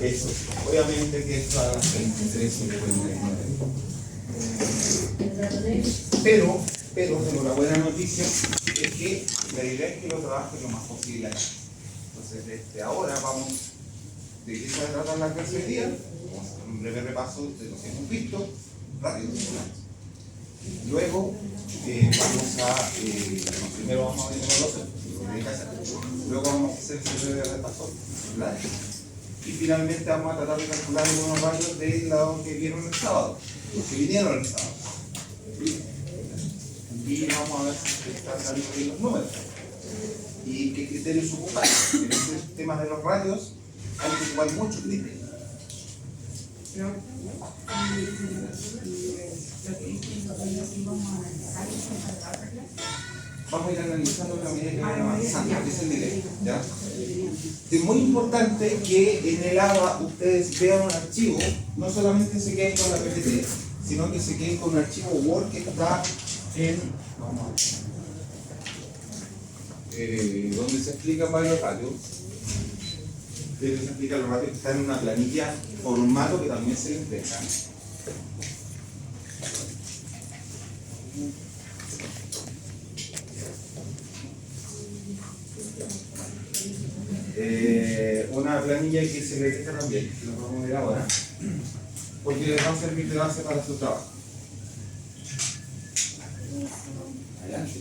Eso. Obviamente que esto a las 23:59. Pero tengo la buena noticia es que la idea es que lo trabaje lo más posible acá. Entonces, desde ahora vamos de qué se trata la clase de día. Vamos a hacer un breve repaso de lo que hemos visto, rápido. Luego primero vamos a ver luego vamos a hacer ese breve repaso, ¿verdad? Y finalmente vamos a tratar de calcular algunos rayos de lo que vieron el sábado, los que vinieron el sábado. Y vamos a ver si están saliendo bien los números y qué criterios ocupar. En este tema de los radios hay que ocupar muchos criterios. Vamos a ir analizando la medida que vayan avanzando, que es el nivel, ¿ya? Es muy importante que en el ABA ustedes vean un archivo, no solamente se queden con la PPT, sino que se queden con un archivo Word que está en, vamos a ver, donde se explican varios radios. Se explican los radios que están en una planilla formato que también se les deja. Una planilla que se le deja también, que lo vamos a ver ahora, porque les va a servir de base para su trabajo. Adelante.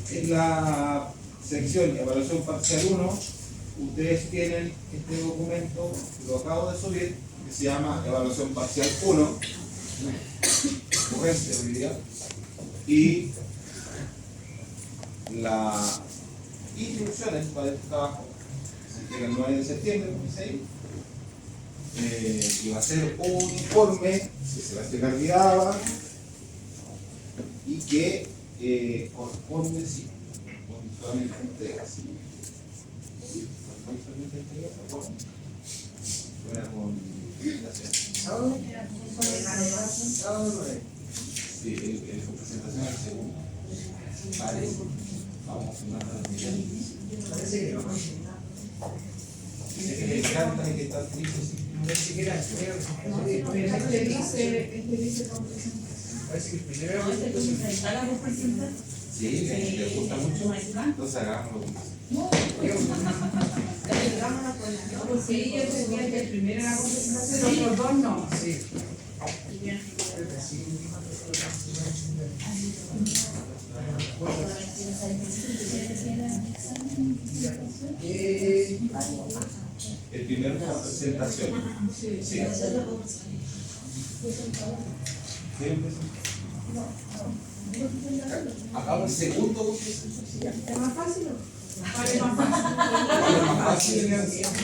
En la sección Evaluación Parcial 1, ustedes tienen este documento, lo acabo de subir, que se llama Evaluación Parcial 1, urgente hoy día, y las instrucciones para este trabajo, se llega el 9 de septiembre, 2006, y va a ser un informe que se va a explicar vía ABA y que corresponde, sí, con solamente entregas. Sí, su presentación es el segundo. Vale, vamos a sumar las medidas. Dice que le encanta y que está triste. Parece que dice parece que el primero sí, le gusta mucho. Entonces hagámoslo con Sí, yo decía que el primero era la presentación, los dos no. sí. el primero es la presentación. Sí. Acabo el segundo. ¿Es más fácil? ¿Cuál es más fácil?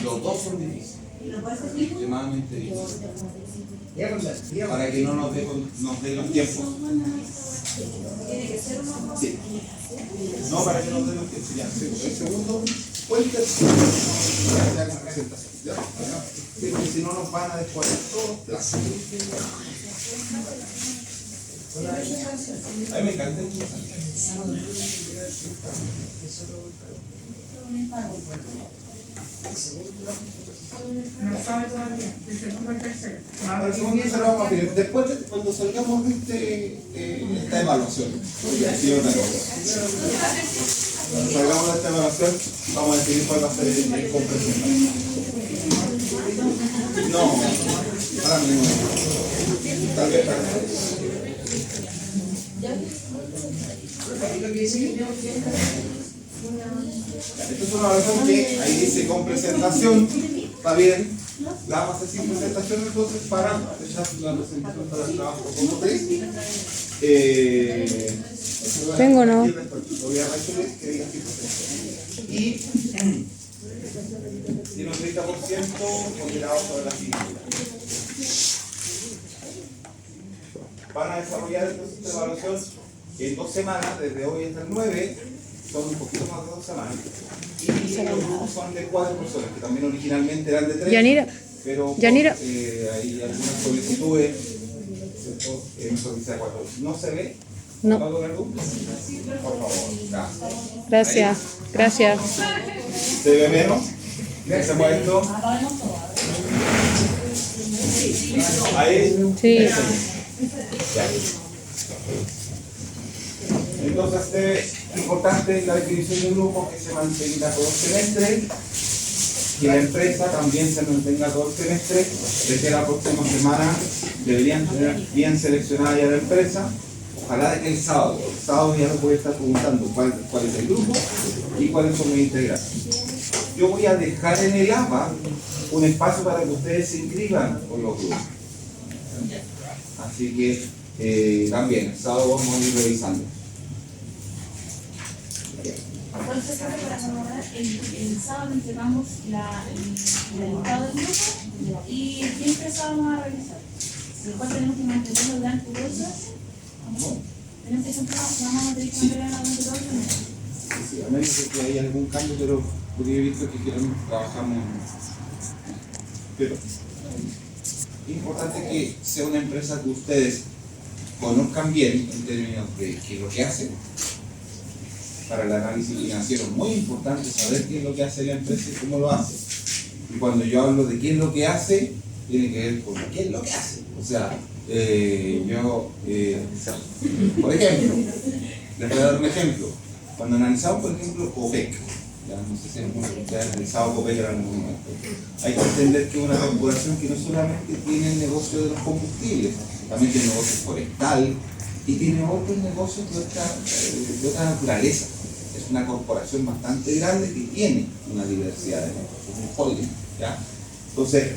Los dos son difíciles. Extremadamente difíciles. Para que no nos den los tiempos. Sí. No, para que nos den los tiempos. Ya, el segundo o el tercero. Ya con presentación. ¿Ya? Porque si no nos van a descuadrar todos los plazos. A mí me encanta el No sabe todavía, el segundo y el tercero. el segundo se lo vamos a pedir. Después, cuando salgamos de esta evaluación, cuando salgamos de esta evaluación, vamos a decidir cuál va a ser el comprensión. No, para mí no. Tal vez para mí. Esta es una evaluación que ahí dice con presentación, está bien, la vamos a hacer sin presentación entonces para fechar la presentación para el trabajo como 3. Tengo, ¿no? Lo voy a resolver que diga sin presentación. Y tiene un 30% ponderado sobre la figura. van a desarrollar el proceso de evaluación en 2 semanas, desde hoy hasta el 9, son un poquito más de 2 semanas. Y los grupos son de 4 personas, que también originalmente eran de 3. Yanira. Pero Yanira. hay algunas solicitudes, ¿cierto? Mejor que sea 4. ¿No se ve? No. ¿Puedo ver luz? Por favor, gracias. Gracias. Gracias. ¿Se ve menos? ¿Hacemos esto? Ahí. Sí. Ya. Entonces, es importante la definición de un grupo que se mantenga todo el semestre, que la empresa también se mantenga todo el semestre, desde la próxima semana deberían tener bien seleccionada ya la empresa, ojalá de que el sábado ya nos puede estar preguntando cuál es el grupo y cuáles son los integrantes. Yo voy a dejar en el APA un espacio para que ustedes se inscriban con los grupos. Así que también, el sábado vamos a ir revisando. Entonces, para corroborar, el sábado entregamos el listado del grupo y ¿qué empresa vamos a revisar? Después tenemos que mantenerlo durante 2 horas. Tenemos que centrarnos, vamos a tener que mantenerlo durante 2 horas. Sí, a menos que haya algún cambio, pero porque he visto que trabajamos. Pero es importante que sea una empresa que ustedes conozcan bien en términos de qué es lo que hacen. Para el análisis financiero es muy importante saber qué es lo que hace la empresa y cómo lo hace. Y cuando yo hablo de qué es lo que hace, tiene que ver con qué es lo que hace. O sea, por ejemplo, les voy a dar un ejemplo. Cuando analizamos, por ejemplo, OPEC, ya no sé si ya han analizado OPEC en algún momento, hay que entender que es una corporación que no solamente tiene el negocio de los combustibles, también tiene negocio forestal y tiene otros negocios de otra naturaleza. Es una corporación bastante grande que tiene una diversidad de negocios, un holding, ¿ya? Entonces,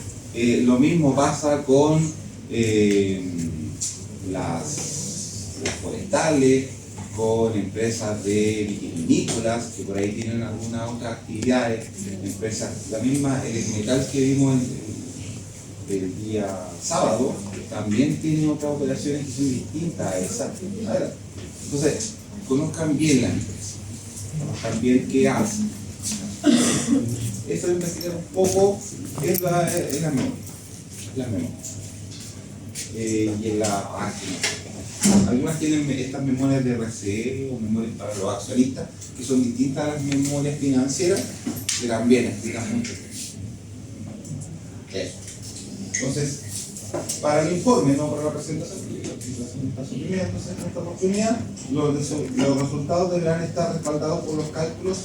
lo mismo pasa con las forestales, con empresas de vitivinícolas que por ahí tienen algunas otras actividades, empresas, la misma Elecmetal que vimos el día sábado, también tiene otras operaciones que son distintas a esas. Entonces, conozcan bien la empresa, conozcan bien qué hace. Eso de investigar un poco es la memoria. Y en la página. Algunas tienen estas memorias de RCE o memorias para los accionistas, que son distintas a las memorias financieras, que también explican mucho. Eso. Entonces, para el informe, no para la presentación, porque la presentación está suprimida, entonces en esta oportunidad los resultados deberán estar respaldados por los cálculos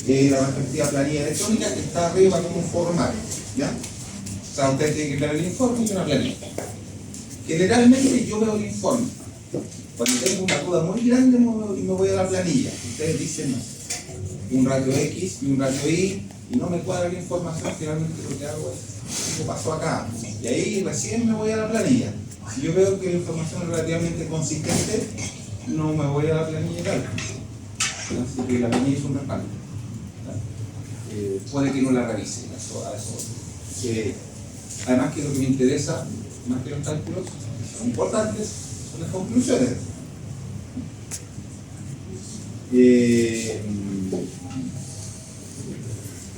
de la respectiva planilla electrónica que está arriba como un formato, ¿ya? O sea, ustedes tienen que ver el informe y una planilla. Generalmente yo veo el informe. Cuando tengo una duda muy grande y me voy a la planilla, ustedes dicen un ratio X y un ratio Y y no me cuadra la información, finalmente lo que hago es, ¿qué pasó acá? Y ahí recién me voy a la planilla. Si yo veo que la información es relativamente consistente, no me voy a la planilla tal. Así que la planilla es un respaldo. Puede que no la revise, a eso. Además que lo que me interesa, más que los cálculos, son importantes, son las conclusiones.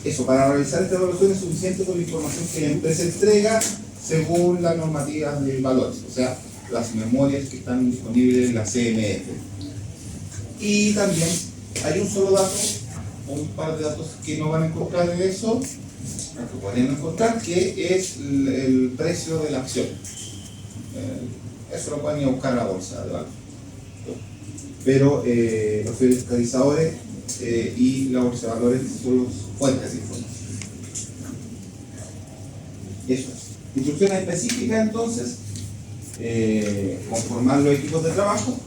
Eso, para realizar esta evaluación es suficiente con la información que la empresa entrega según las normativas de valores, o sea, las memorias que están disponibles en la CMF. Y también hay un solo dato, o un par de datos que no van a encontrar en eso, que pueden encontrar, que es el precio de la acción. Eso lo pueden ir a buscar a la bolsa de valores. Pero los fiscalizadores y la bolsa de valores son los fuentes de información. Eso es. Instrucciones específicas entonces, conformar los equipos de trabajo,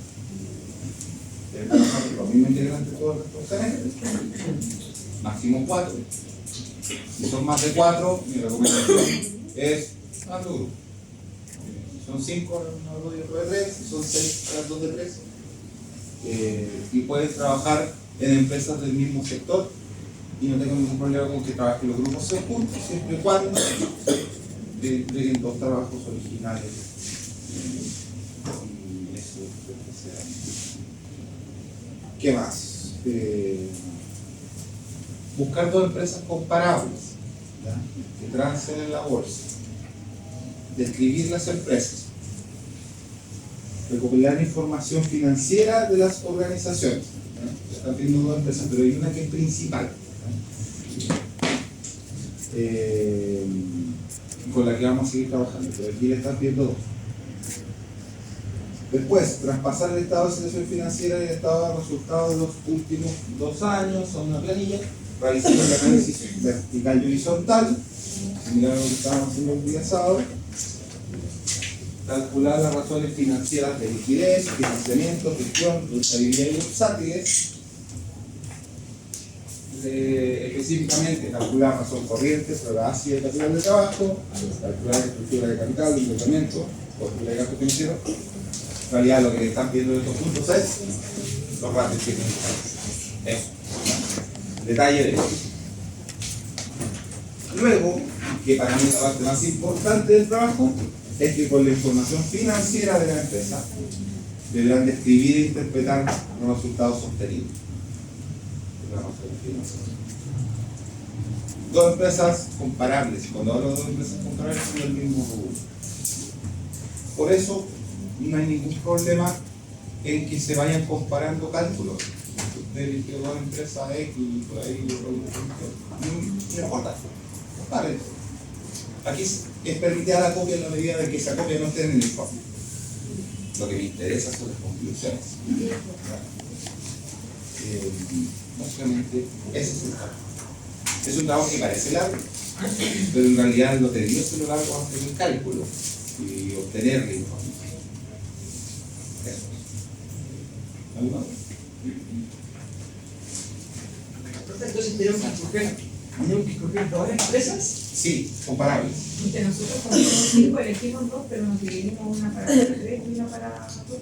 trabajar con los mismos integrantes todos los semestres, máximo 4. Si son más de 4, mi recomendación es más de grupo. Si son 5, no de otro de 3, si son 6, a las 2 de 3. Y puedes trabajar en empresas del mismo sector y no tengo ningún problema con que trabajen los grupos juntos, siempre y cuando entreguen 2 trabajos originales ¿Qué más? Buscar dos empresas comparables, ¿ya? Que transen en la bolsa. Describir las empresas. Recopilar información financiera de las organizaciones. ¿Ya? Están viendo dos empresas, pero hay una que es principal, con la que vamos a seguir trabajando, pero aquí le están viendo dos. Después, traspasar el estado de situación financiera y el estado de resultados de los últimos 2 años a una planilla, realizar el análisis vertical y horizontal, similar a lo que estábamos haciendo el día sábado, calcular las razones financieras de liquidez, financiamiento, gestión, rentabilidad y bursátiles. Específicamente, calcular razón corriente sobre la base de capital de trabajo, calcular estructura de capital, endeudamiento, cobertura de gasto financiero. En realidad, lo que están viendo en estos puntos es los ratios que tienen. Eso. Detalle de eso. Luego, que para mí es la parte más importante del trabajo, es que con la información financiera de la empresa deberán describir e interpretar los resultados obtenidos. Dos empresas comparables. Cuando hablo de dos empresas comparables, son del mismo rubro. Por eso, no hay ningún problema en que se vayan comparando cálculos. Usted eligió dos empresas X y por ahí no importa. Comparen. Aquí es permitida la copia en la medida de que esa copia no esté en el informe. Lo que me interesa son las conclusiones. Básicamente, ese es el trabajo. Es un trabajo que parece largo, pero en realidad lo tedioso y lo largo va a ser el cálculo y obtener la información. Eso. ¿Algo más? Entonces tenemos que escoger dos empresas. Sí, comparables. Porque nosotros cuando somos 5 elegimos 2, pero nos dividimos una para 3 y una para 2.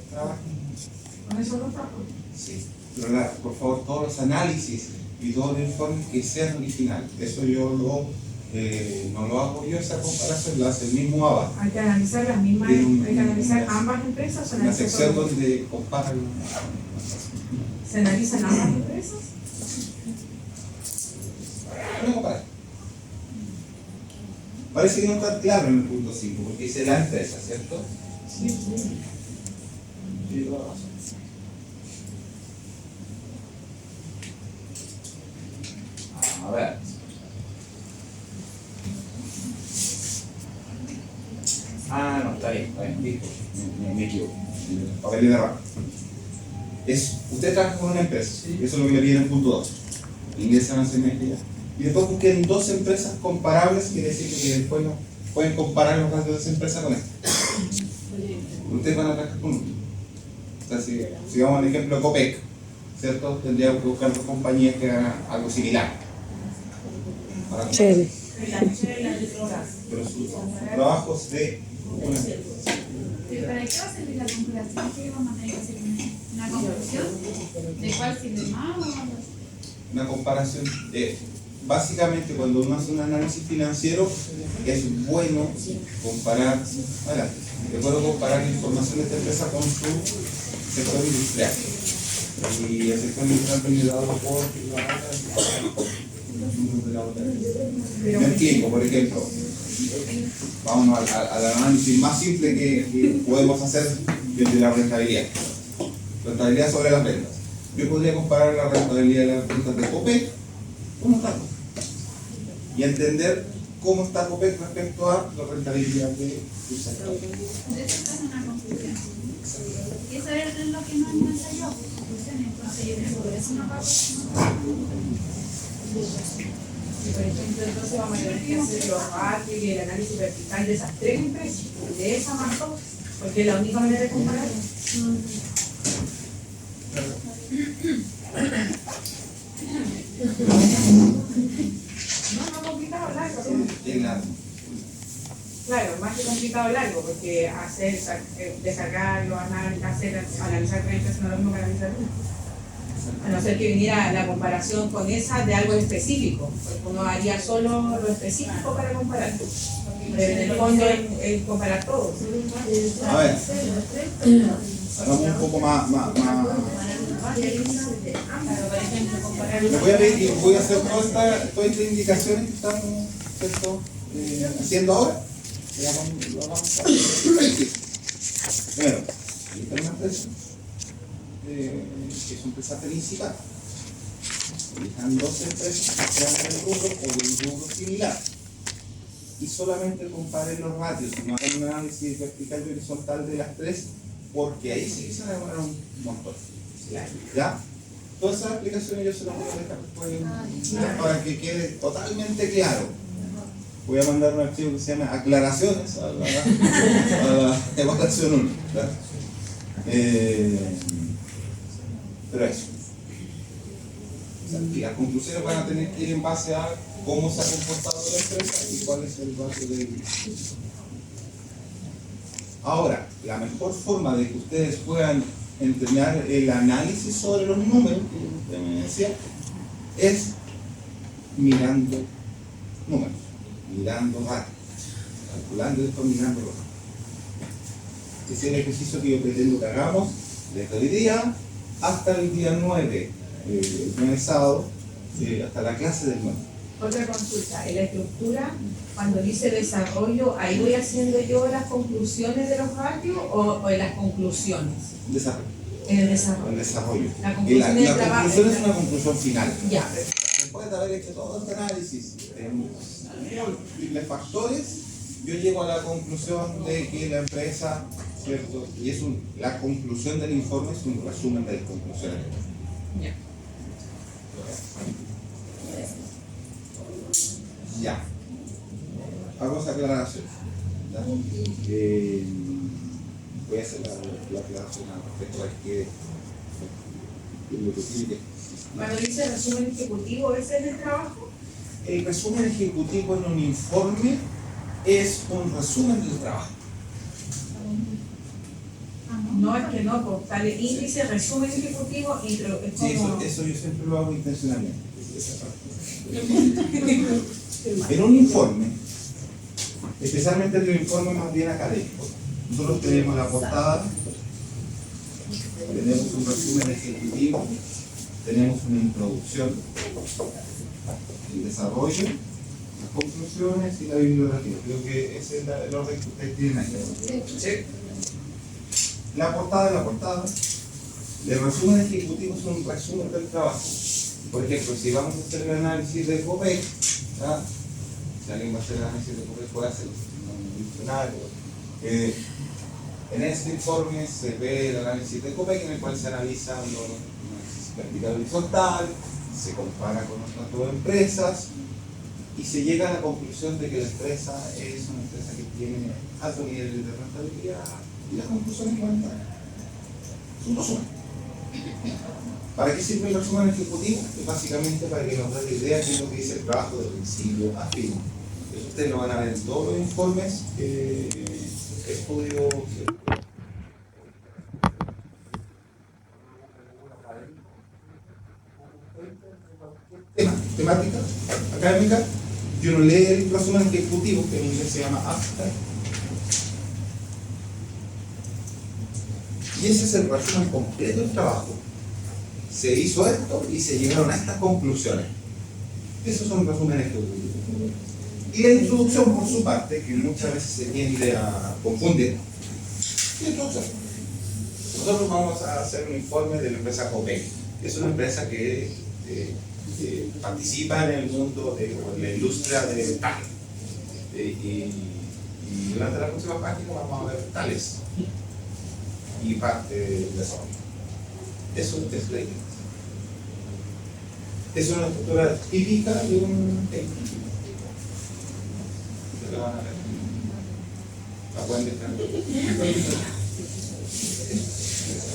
Con eso no trabajo. Sí, pero por favor, todos los análisis y todos los informes que sean originales. Eso yo no lo hago yo, esa comparación la hace el mismo ABA. Hay que analizar las mismas, hay que analizar ambas empresas. En la sección donde comparan. ¿Se analizan ambas empresas? No comparar. Parece que no está claro en el punto 5, porque dice la empresa, ¿cierto? Sí, sí. Sí, toda razón. A ver. No, está bien, listo. Me equivoco. Papel de error. Usted trabaja con una empresa, ¿sí? Eso es lo que le pide en el punto 2. Ingresan al semestre ya. Y después busquen dos empresas comparables, quiere decir que después no pueden comparar los datos de esa empresa con esta. Ustedes van a trabajar con uno. O sea, si vamos al ejemplo de Copec, ¿cierto? Tendríamos que buscar dos compañías que hagan algo similar. Chévere. Pero sus trabajos de una empresa. ¿Pero para qué va a servir la comparación? ¿Qué vamos a tener que hacer? ¿Una conclusión? ¿De cuál sirve más o algo así? Una comparación. Básicamente, cuando uno hace un análisis financiero, es bueno comparar. Adelante. Es bueno comparar la información de esta empresa con su sector industrial. Y el sector industrial viene dado por me explico, por ejemplo, vamos al análisis más simple que podemos hacer desde la rentabilidad. Rentabilidad sobre las ventas. Yo podría comparar la rentabilidad de las ventas de Copec con los datos y entender cómo está Copec respecto a la rentabilidad de su sector. De eso es una conclusión. Y eso es lo que no ensayó, conclusión. Entonces yo creo que eso no va a pasar. Y por ejemplo, entonces vamos a tener que hacer los ratios y el análisis vertical de esas 3 empresas, de esa más 2, porque es la única manera de comparar. No complicado, largo. Claro, más que complicado largo, porque descargar los análisis, analizar 3 empresas no es lo mismo que analizar una. A no ser que viniera la comparación con esa de algo específico, porque uno haría solo lo específico para comparar. Pero en el fondo es comparar todo. A ver, Hagamos un poco más. Claro, por ejemplo, comparar Me voy a ver y voy a hacer todas estas indicaciones que estamos, ¿cierto? Haciendo ahora. Lo vamos a hacer. Primero, hay una empresa que es una empresa principal. Elijan dos empresas que sean del rubro o de un rubro similar. Y solamente comparen los ratios, no hagan un análisis vertical y horizontal de las tres, porque ahí sí que se van a demorar un montón. ¿Ya? Todas esas explicaciones yo se las voy a dejar después para que quede totalmente claro. Voy a mandar un archivo que se llama aclaraciones a la evaluación 1. Pero eso. Y las conclusiones van a tener que ir en base a cómo se ha comportado la empresa y cuál es el ratio de. Ahora, la mejor forma de que ustedes puedan entrenar el análisis sobre los números, que usted me decía, es mirando números, mirando ratios, calculando y después mirando los ratios. Ese es el ejercicio que yo pretendo que hagamos desde hoy día hasta el día 9, el 9 sábado, hasta la clase del 9. Otra consulta, en la estructura, cuando dice desarrollo, ¿ahí voy haciendo yo las conclusiones de los ratios o en las conclusiones? Desarrollo. En el desarrollo. El desarrollo. La conclusión del trabajo. Conclusión es una conclusión final. Ya. Después de haber hecho todo este análisis de múltiples factores, yo llego a la conclusión de que la empresa, ¿cierto? Y es la conclusión del informe es un resumen de las conclusiones. Ya. Ya. Hago esa aclaración. ¿Ya? Voy a hacer la aclaración al respecto a que lo que tiene que. Cuando dice resumen ejecutivo, ¿ese es el trabajo? El resumen ejecutivo en un informe es un resumen del trabajo. No, es que no, pues sale índice, resumen ejecutivo, es Sí, como... eso yo siempre lo hago intencionalmente. En un informe, especialmente en el informe más bien académico, nosotros tenemos la portada, tenemos un resumen ejecutivo, tenemos una introducción, el desarrollo, las conclusiones y la bibliografía. Creo que ese es el orden que ustedes tienen ahí. ¿Sí? La portada es la portada. El resumen ejecutivo es un resumen del trabajo. Por ejemplo, si vamos a hacer el análisis de COPEC, si alguien va a hacer el análisis de COPEC, puede hacerlo en un diccionario. En este informe se ve el análisis de COPEC, en el cual se analiza el análisis vertical horizontal, se compara con otras dos empresas y se llega a la conclusión de que la empresa es una empresa que tiene alto nivel de rentabilidad y las conclusiones van a estar. Es un resumen. ¿Para qué sirve el resumen ejecutivo? Es básicamente para que nos dé la idea de qué es lo que dice el trabajo de principio a fin. Eso ustedes lo van a ver en todos los informes que he podido. Temática académica, y uno lee el resumen ejecutivo, que en inglés se llama abstract, y ese es el resumen completo del trabajo. Se hizo esto y se llegaron a estas conclusiones. Esos son resúmenes ejecutivos. Y la introducción, por su parte, que muchas veces se tiende a confundir, la introducción. Nosotros vamos a hacer un informe de la empresa COPEC, que es una empresa que participa en el mundo de la industria de tal. Y durante la próxima página vamos a ver tales y parte del desarrollo. Eso es la idea. Es una estructura típica de un técnico. Ustedes lo van a ver. La pueden descargar.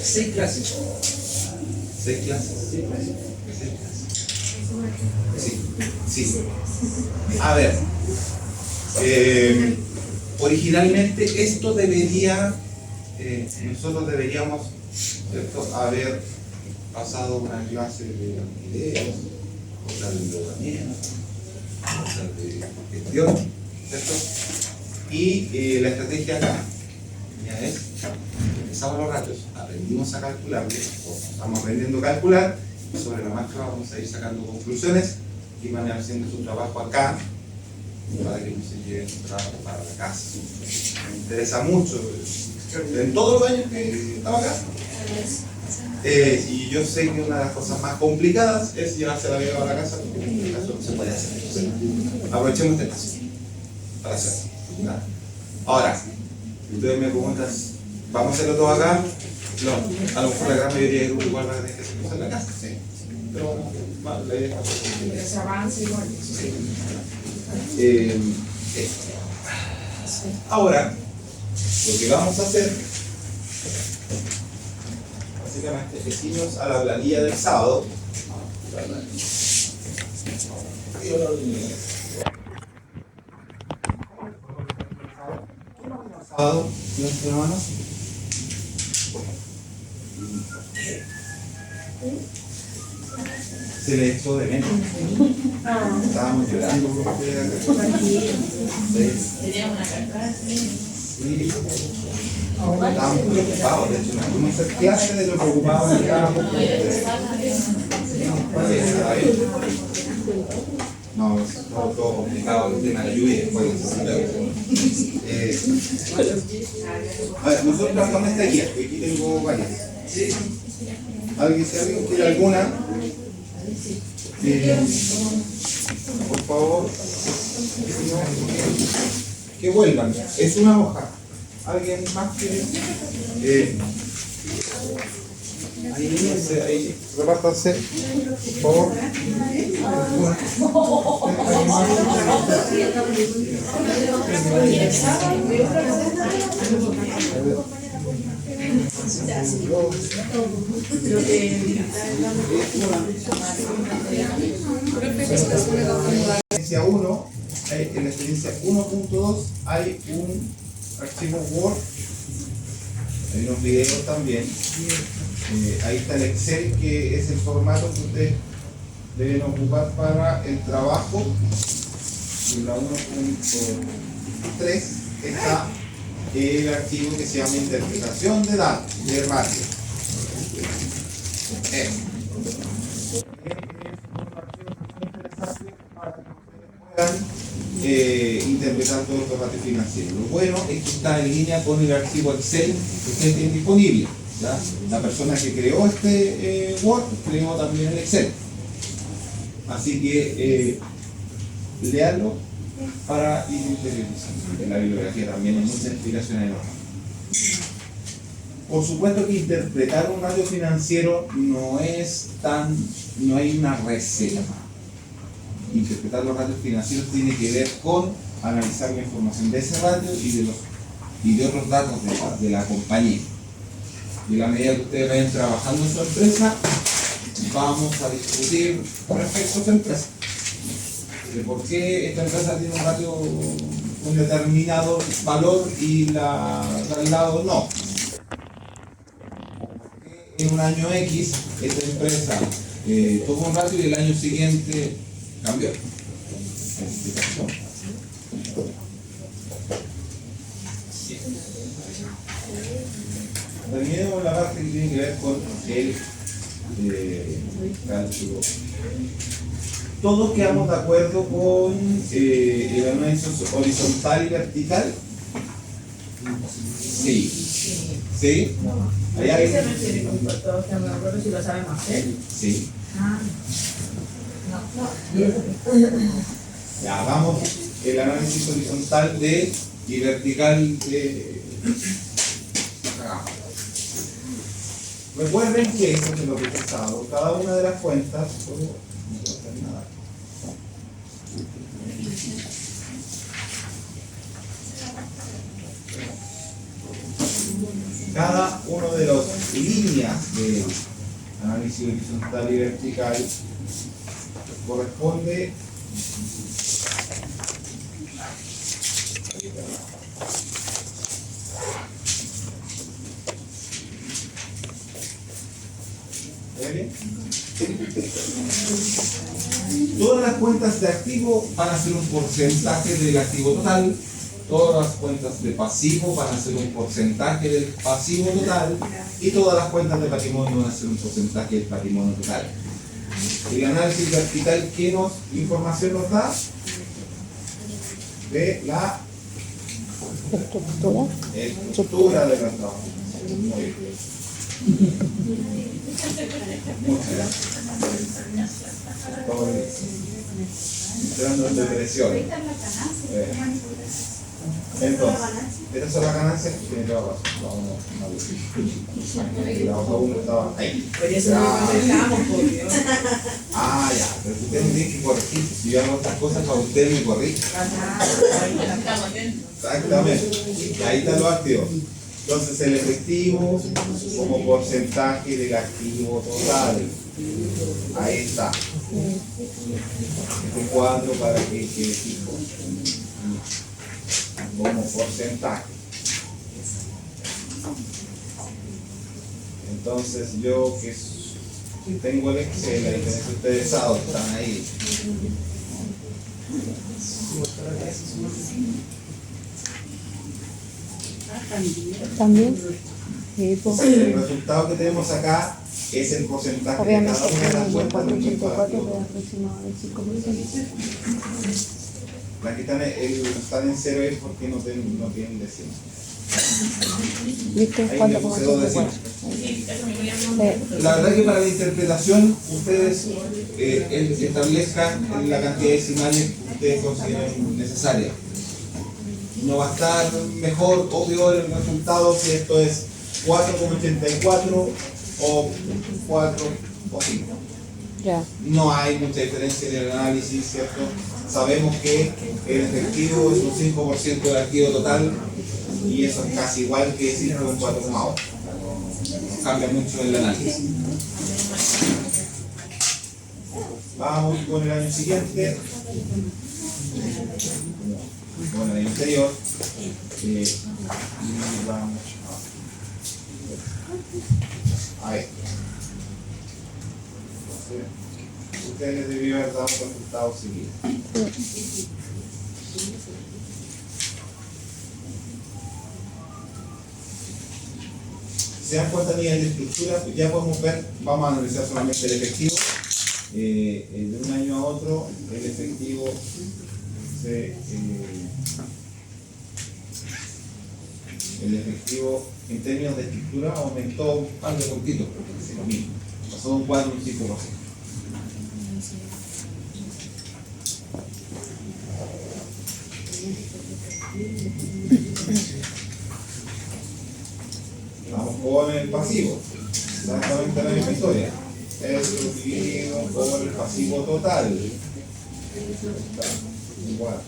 6 clases. 6 clases. 6 clases. Sí, sí. A ver, originalmente esto debería, nosotros deberíamos, ¿cierto?, haber pasado una clase de ideas, otra de endeudamiento, otra de gestión, ¿cierto? Y la estrategia acá ya es analizamos los ratios, aprendimos a calcularlos, o estamos aprendiendo a calcular, y sobre la marcha vamos a ir sacando conclusiones y van a ir haciendo su trabajo acá para que no se lleven su trabajo para la casa. Me interesa mucho, en todos los años que estaba acá. Y yo sé que una de las cosas más complicadas es llevarse la vida a la casa, porque en este caso no se puede hacer. Aprovechemos este espacio para hacerlo. ¿Verdad? Ahora, ustedes me preguntan, ¿vamos a hacerlo todo acá? No, a lo mejor la gran mayoría del grupo igual va a tener que hacerlo en la casa, sí. Pero bueno, la idea es Pero se avanza igual. ahora, lo que vamos a hacer, básicamente, es irnos a la planilla del sábado. Sábado, ¿sí, hermanos? Se le echó de menos. Estábamos llorando por ustedes acá. Tenía una carta. Sí. Estábamos preocupados, de hecho, no pudimos hacer clase de lo preocupados que estábamos por ustedes. No, todo complicado el tema de la lluvia y después a ver, nosotros trabajamos esta guía, porque aquí tengo varias. ¿Alguien quiere alguna? Por favor, que vuelvan. Es una hoja. ¿Alguien más quiere? Ahí, repártanse, por favor. Experiencia 1, en la experiencia 1.2 hay un archivo Word, hay unos videos también. Ahí está el Excel, que es el formato que ustedes deben ocupar para el trabajo. En la 1.3 está el archivo que se llama interpretación de datos, de ratio. Interpretar todos los ratios financieros. Lo bueno es que está en línea con el archivo Excel que ustedes tienen disponible. ¿Ya? La persona que creó este Word creó también el Excel. Así que léalo para ir interiorizando. En la bibliografía también hay muchas explicaciones. Por supuesto que interpretar un ratio financiero no hay una receta. Interpretar los ratios financieros tiene que ver con analizar la información de ese ratio y de otros datos de la compañía. Y a la medida que ustedes vayan trabajando en su empresa, vamos a discutir respecto a su empresa. De por qué esta empresa tiene un ratio, un determinado valor y la de al lado no. En un año X, esta empresa tuvo un ratio y el año siguiente cambió. Terminemos la parte que tiene que ver con el cálculo. Todos quedamos de acuerdo con el análisis horizontal y vertical. Sí. ¿Sí? ¿Hay ¿A qué se alguien? refiere con todos estamos de acuerdo si lo sabemos hacer? Sí. Ah. Ya, hagamos el análisis horizontal y vertical de. Recuerden que eso es lo que he pensado. Cada una de las cuentas. Cada uno de las líneas de análisis horizontal y vertical corresponde todas las cuentas de activo van a ser un porcentaje del activo total, todas las cuentas de pasivo van a ser un porcentaje del pasivo total y todas las cuentas de patrimonio van a ser un porcentaje del patrimonio total. El análisis vertical, ¿qué información nos da? De la estructura de la trabajo. Muy bien. Muchas gracias. Todo bien. Entrando en depresión. Entonces, estas son las ganancias que tiene toda razón. La hoja 1 estaba ahí. Por eso no contestamos, por Dios. Ah, ya, pero usted me tiene que corregir. Si yo hago otras cosas para usted me corrige. Exactamente. Y ahí está lo activo. Entonces el efectivo como porcentaje del activo total. Ahí está. Este cuadro para que quede fijo. Como porcentaje. Entonces yo que tengo el Excel, ahí tenés ustedes sábados, están ahí. También. Sí, pues. El resultado que tenemos acá es el porcentaje de Obviamente, cada una de las cuentas. 484 de aproximadamente 5%. Las que están en cero es porque no tienen décimo. ¿Viste? Ahí me puse 2 décimos. La verdad que para la interpretación ustedes establezcan la cantidad de decimales que ustedes consideren necesaria. No va a estar mejor o peor el resultado si esto es 4,84 o 4 o 5. Ya. No hay mucha diferencia en el análisis, ¿cierto? Sabemos que el efectivo es un 5% del activo total y eso es casi igual que decir que un 4,8. No cambia mucho el análisis. Vamos con el año siguiente. Con el año anterior. Y vamos a esto. Ustedes les debió haber dado un resultado seguido. Si se dan cuenta a nivel de estructura, pues ya podemos ver, vamos a analizar solamente el efectivo. De un año a otro, el efectivo el efectivo en términos de estructura aumentó un par de puntitos, porque es lo mismo. Pasó de un 4 a un 5%. Vamos con el pasivo. Exactamente la misma historia. Esto dividido por el pasivo total. Igual.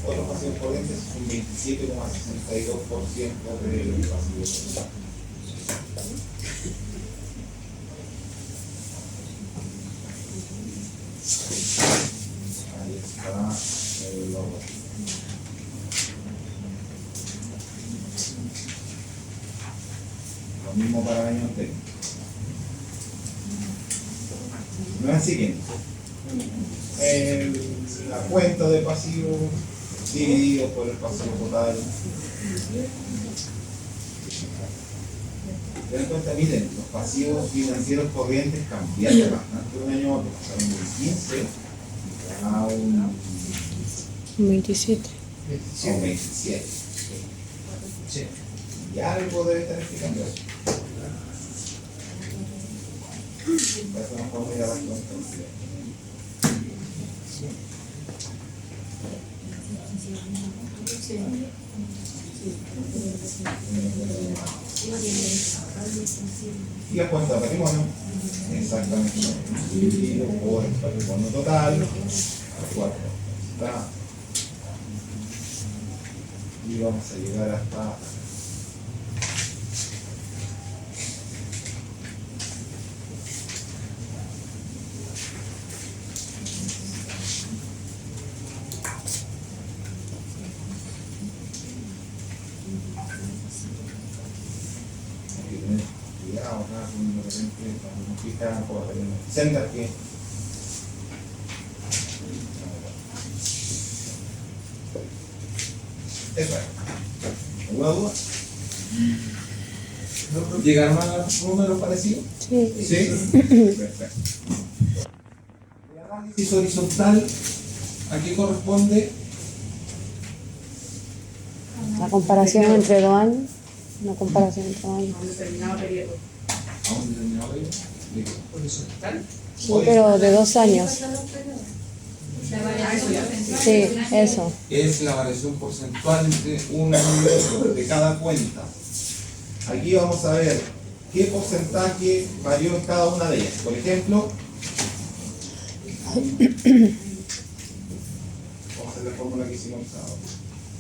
Otros pasivos corrientes es un 27,62% del pasivo total. Ahí está el logo. Lo mismo para el año anterior. No es siguiente. La cuenta de pasivo dividido por el pasivo total. ¿Se dan cuenta? Miren, los pasivos financieros corrientes cambiaron bastante de un año a otro. Pasaron de un 15 a un 27. a un 27. Y algo debe estar explicando eso. Por eso no podemos ir a las cuentas. Y la cuenta de patrimonio, exactamente, dividido por el patrimonio total, 4. Está. Y vamos a llegar hasta senda que Eso es. ¿Alguna duda? ¿Llegaron a los números parecidos? Sí. ¿Sí? Perfecto. El análisis horizontal, ¿a qué corresponde? La comparación entre 2 años. Una comparación entre 2 años. A un determinado periodo. ¿A un determinado periodo? Horizontal. Sí, pero de 2 años. Ah, eso ya. Sí, eso. Es la variación porcentual entre un año y otro de cada cuenta. Aquí vamos a ver qué porcentaje varió en cada una de ellas. Por ejemplo, vamos a hacer la fórmula que hicimos ahora.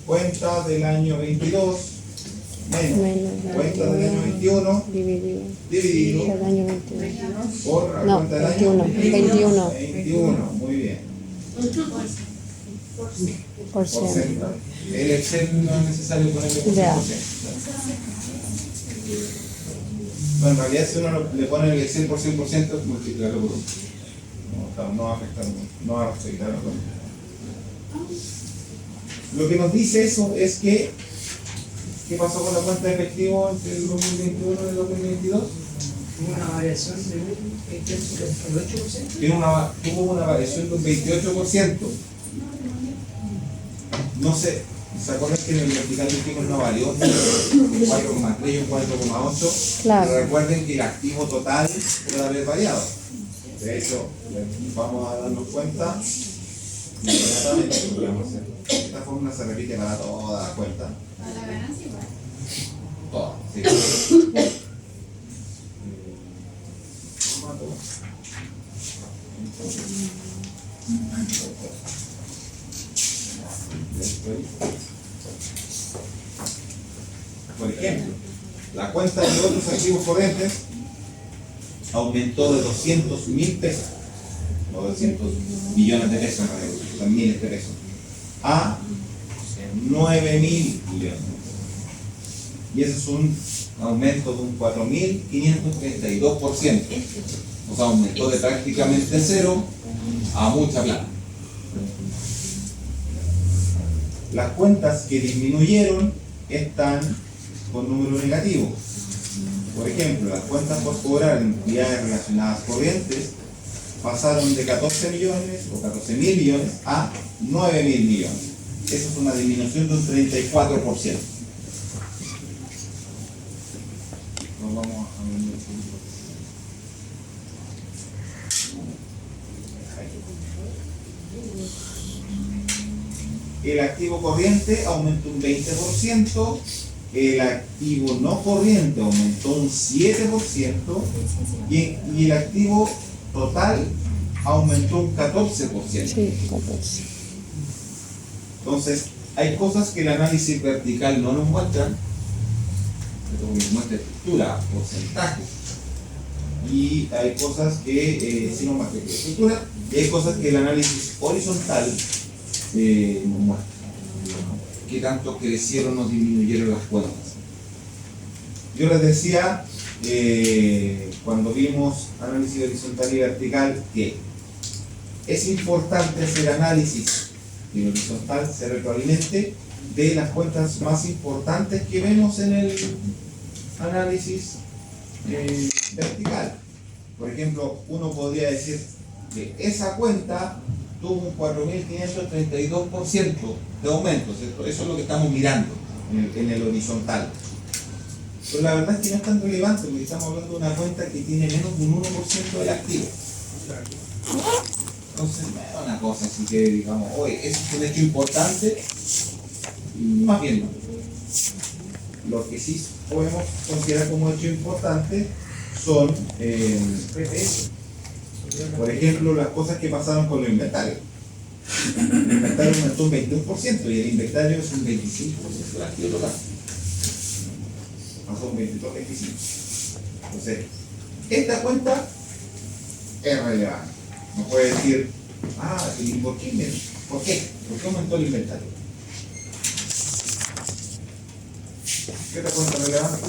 Cuenta del año 22 menos cuenta del año 21 dividido El año 21. por la No, cuenta del año 21. 21, muy bien. Por ciento. Porcentaje. El Excel no es necesario ponerle por Ya. 100%. Bueno, en realidad si uno le pone el 100% es multiplicarlo por 1. No va a afectar, no va a afectar a todo. Lo que nos dice eso es que ¿qué pasó con la cuenta de efectivo entre el 2021 y el 2022? Tuvo una variación de un 28%. Tuvo una variación de un 28%. No sé, ¿se acuerdan que en el vertical dijimos no varió? Un 4,3 y un 4,8. Claro. Pero recuerden que el activo total puede haber variado. De hecho, vamos a darnos cuenta inmediatamente lo que vamos a hacer. Esta fórmula se repite para toda la cuenta. Para la ganancia igual. Toda, sí. Por ejemplo, la cuenta de otros activos corrientes aumentó de 200.000 pesos, no 200 millones de pesos, son miles de pesos, a 9.000 millones. Y ese es un aumento de un 4.532%. O sea, aumentó de prácticamente cero a mucha plata. Las cuentas que disminuyeron están con número negativo. Por ejemplo, las cuentas por cobrar en entidades relacionadas corrientes pasaron de 14 millones o 14.000 millones a 9.000 millones. Esa es una disminución de un 34%. Nos vamos a ver un segundo. El activo corriente aumentó un 20%, el activo no corriente aumentó un 7% y el activo total aumentó un 14%. Sí, 14. Entonces, hay cosas que el análisis vertical no nos muestra, pero nos muestra estructura, porcentaje. Y hay cosas que sí nos muestra estructura, y hay cosas que el análisis horizontal nos muestra. Qué tanto crecieron o disminuyeron las cuentas. Yo les decía, cuando vimos análisis horizontal y vertical, que es importante hacer análisis y horizontal se retroalimente de las cuentas más importantes que vemos en el análisis vertical. Por ejemplo, uno podría decir que esa cuenta tuvo un 4.532% de aumento, ¿cierto? Eso es lo que estamos mirando en el horizontal. Pero la verdad es que no es tan relevante porque estamos hablando de una cuenta que tiene menos de un 1% del activo. Entonces, no es una cosa así que digamos, oye, eso es un hecho importante, más bien no. Lo que sí podemos considerar como hecho importante son PPS. Por ejemplo, las cosas que pasaron con los inventarios. El inventario aumentó un 21% y el inventario es un 25% del activo total. Pasó un 22, 25. Entonces, esta cuenta es relevante. No puede decir, ¿y por qué? ¿Por qué? ¿Por qué aumentó el inventario? ¿Qué otra cuenta relevante?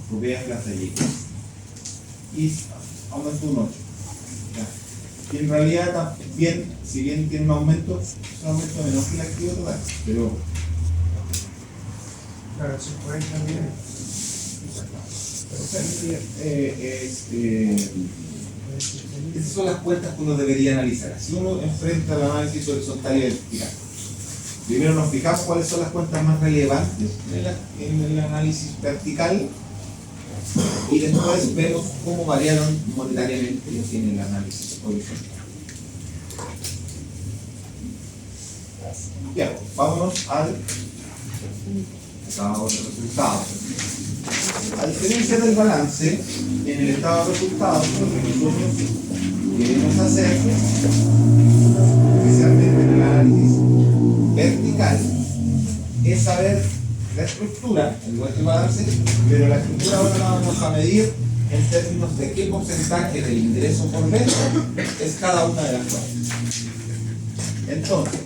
Propiedades plantas y aumentó un 8. que en realidad también, si bien tiene un aumento menor que el activo total, pero Claro, 50 millones. esas son las cuentas que uno debería analizar. Si uno enfrenta el análisis horizontal y vertical, primero nos fijamos cuáles son las cuentas más relevantes en el análisis vertical y después vemos cómo variaron monetariamente en el análisis horizontal. Bien, vámonos al estado de resultados. A diferencia del balance, en el estado de resultados, lo que nosotros queremos hacer, especialmente en el análisis vertical, es saber la estructura, al igual que el balance, pero la estructura ahora la vamos a medir en términos de qué porcentaje del ingreso por venta es cada una de las cuentas. Entonces,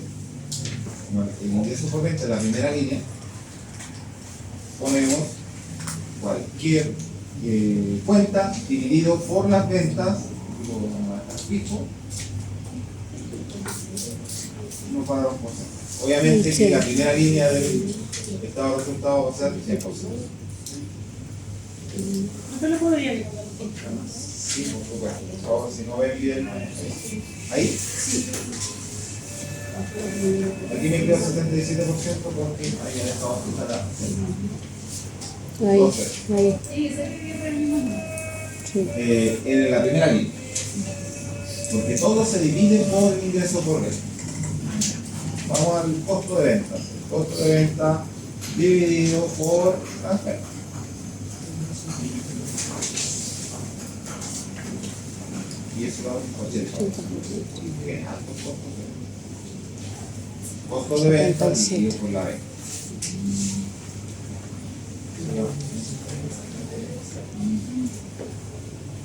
el ingreso por venta en la primera línea, ponemos cualquier cuenta dividido por las ventas, fijo, nos va a dar un porcentaje. Obviamente Sí. que la primera línea del estado de resultados va a ser 100%. ¿No lo podría ir? Sí, por supuesto. Por favor, si no ven bien, ahí. Aquí me quedo 77% porque ahí en esta baja estará. Ahí, Entonces, ahí. Sí, sé que viene el mismo número. Sí. en la primera línea. Porque todo se divide por el ingreso por venta. Vamos al costo de venta. El costo de venta dividido por las ventas. Y eso va a 80. Que es alto costo de venta. Costo de venta dividido por la venta.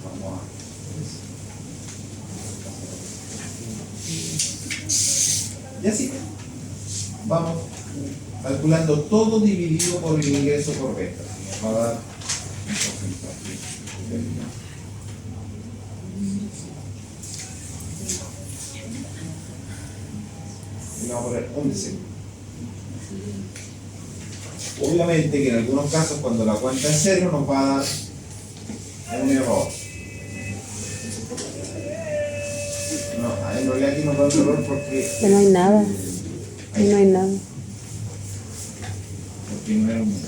Vamos a... Y así vamos calculando todo dividido por el ingreso por venta. Nos va a dar un porcentaje. Y vamos a poner 11. Obviamente que en algunos casos cuando la cuenta es cero nos va a dar un error. No, en realidad aquí nos da un error porque... Que no hay nada. Ahí no hay nada. Porque no era un número.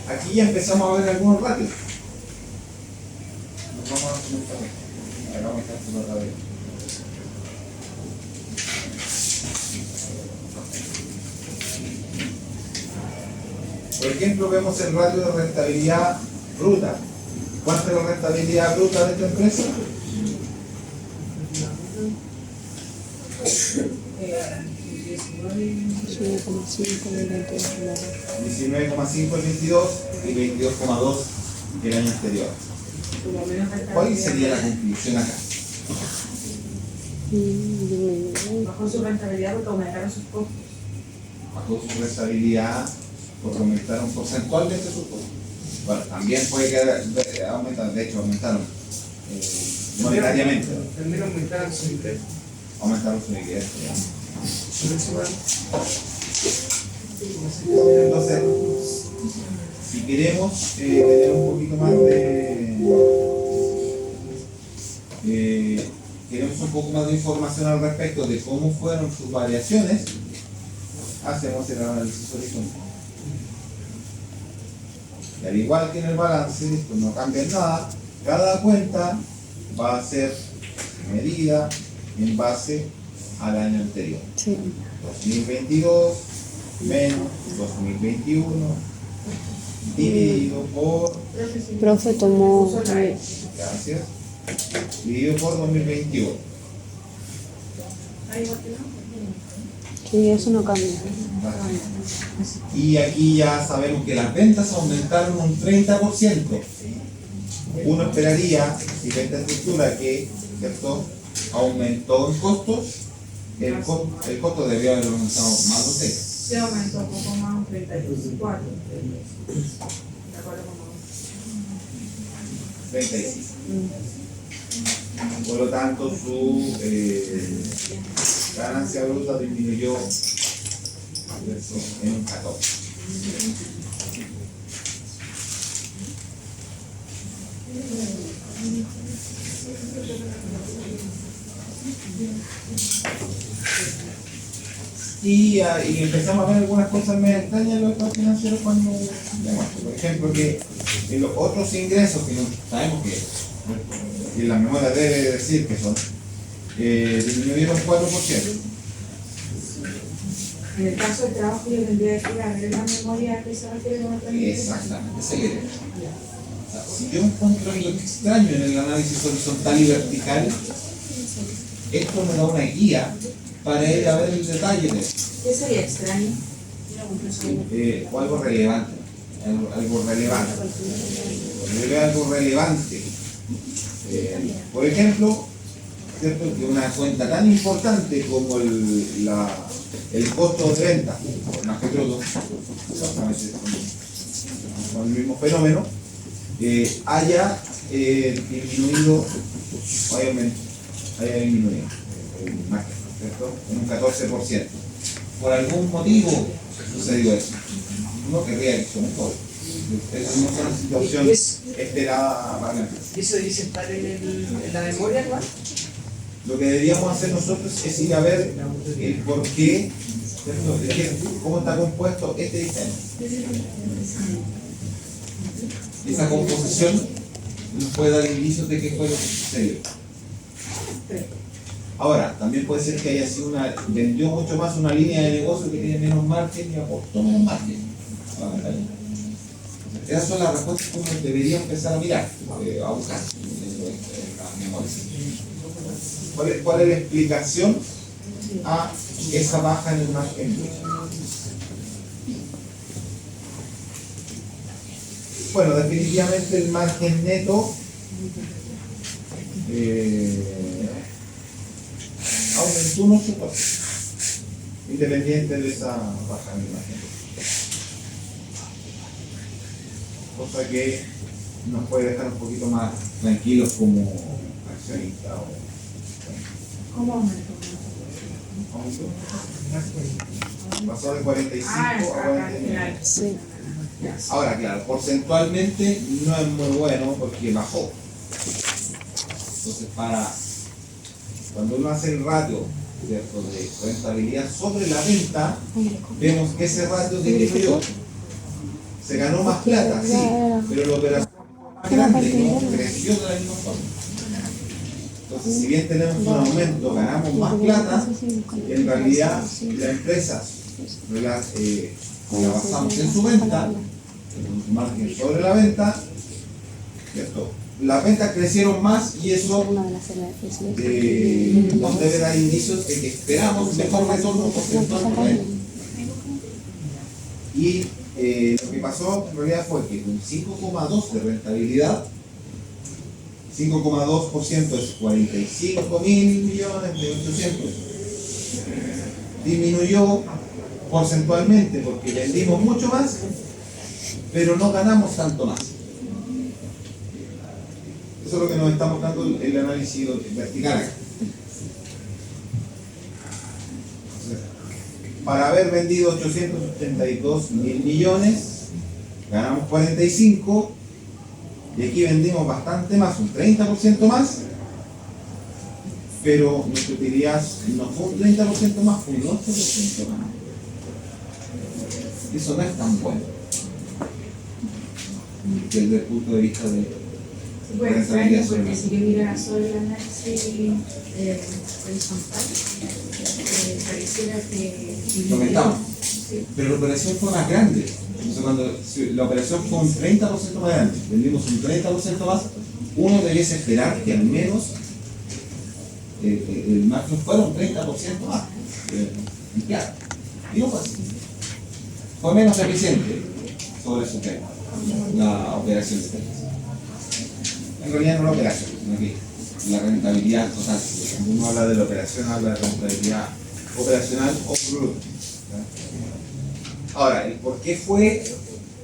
Aquí ya empezamos a ver algunos ratios. Nos vamos a comentar. Hagamos esto otra vez. Por ejemplo, vemos el ratio de rentabilidad bruta. ¿Cuánta es la rentabilidad bruta de esta empresa? 19,5 el 22 y 22,2 el año anterior. ¿Cuál sería la conclusión acá? Bajó su rentabilidad porque aumentaron sus costos. Bajó su rentabilidad porque aumentaron porcentualmente sus costos. Bueno, también puede que aumentaron, de hecho aumentaron monetariamente. También aumentaron su ingreso. Aumentaron su liquidez. Por eso van. Entonces, si queremos tener un poquito más de queremos un poco más de información al respecto de cómo fueron sus variaciones, hacemos el análisis horizontal. Y al igual que en el balance, pues no cambia nada, cada cuenta va a ser medida en base al año anterior. Sí. 2022 menos 2021 dividido por, Profe tomó. gracias, dividido por 2021. Sí, eso no cambia. Y aquí ya sabemos que las ventas aumentaron un 30%. Uno esperaría, si ve esta estructura, que ¿cierto? Aumentó en costos, el costo debió haber aumentado más de 6. Se aumentó un poco más, un 34. 35. Por lo tanto, su ganancia bruta disminuyó en un 14. Y empezamos a ver algunas cosas medio extrañas en los estados financieros cuando vemos, por ejemplo, que en los otros ingresos que no sabemos que y la memoria debe decir que son disminuyeron 4%. En el caso del trabajo yo tendría que ir a ver la memoria que se refiere con otra ingresos. Exactamente, esa es la idea. O sea, si yo encuentro algo extraño en el análisis horizontal y vertical, esto me da una guía para ir a ver el detalle de esto. ¿Qué sería extraño? O algo relevante. Algo relevante. Cuando yo veo algo relevante, por ejemplo, ¿cierto? Que una cuenta tan importante como el costo de venta, más que todo, exactamente con el mismo fenómeno, haya disminuido, haya disminuido el margen, ¿cierto? En un 14%. Por algún motivo sucedió eso. Uno querría que sea mejor. Esa no es una situación esperada para la empresa. ¿Y eso dice estar en la memoria, Juan? Lo que deberíamos hacer nosotros es ir a ver el por qué, ¿cierto? Cómo está compuesto este diseño. Esa composición nos puede dar indicios de qué fue lo que sucedió. Ahora, también puede ser que haya sido vendió mucho más una línea de negocio que tiene menos margen y aportó menos margen. Esas son las respuestas que debería empezar a mirar, a buscar en las memorias. ¿Cuál es la explicación a esa baja en el margen bruto? Bueno, definitivamente el margen neto aumentó un 8%, independiente de esa baja en el margen bruto. Cosa que nos puede dejar un poquito más tranquilos como accionistas. ¿Cómo aumentó? Pasó de 45 a 49. Sí. Ahora, claro, porcentualmente no es muy bueno porque bajó. Entonces, cuando uno hace el ratio, ¿cierto?, de rentabilidad sobre la venta, vemos que ese ratio disminuyó. Se ganó más plata, sí, pero la operación más grande no creció de la misma forma. Entonces, si bien tenemos un aumento, ganamos más plata, en realidad la empresa la basamos en su venta, en su margen sobre la venta, ¿cierto? Las ventas crecieron más y eso nos debe dar indicios de que esperamos mejor retorno porcentual por él. Y lo que pasó en realidad fue que con 5,2 de rentabilidad, 5,2% es 45.000 millones de 800. Disminuyó porcentualmente porque vendimos mucho más, pero no ganamos tanto más. Eso es lo que nos está mostrando el análisis vertical acá. Para haber vendido 882.000 millones, ganamos 45, y aquí vendimos bastante más, un 30% más, pero nuestra utilidad no fue un 30% más, fue un 8% más. Eso no es tan bueno desde el punto de vista de Bueno, extraño porque si yo mirara solo el análisis horizontal, pareciera que... Lo aumentamos. Sí. Pero la operación fue más grande. O sea, cuando la operación fue un 30% más grande, vendimos un 30% más, uno debiese esperar que al menos el margen fuera un 30% más. Claro. Y no fue así. Fue menos eficiente sobre su tema, la operación de ventas. En realidad no la operación, sino que la rentabilidad total. Cuando uno habla de la operación, habla de rentabilidad operacional o bruta. Ahora, el por qué fue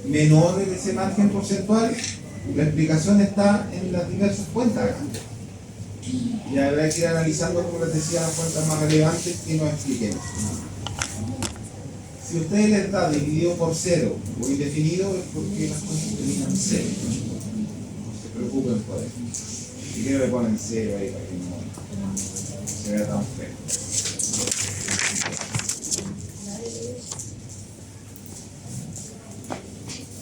menor en ese margen porcentual, la explicación está en las diversas cuentas. Y habrá que ir analizando, como les decía, las cuentas más relevantes que nos expliquen. Si ustedes les da dividido por 0 o indefinido, es porque las cosas terminan en 0. No se preocupen por eso. Si quieren le ponen 0 ahí para que no se vea tan feo.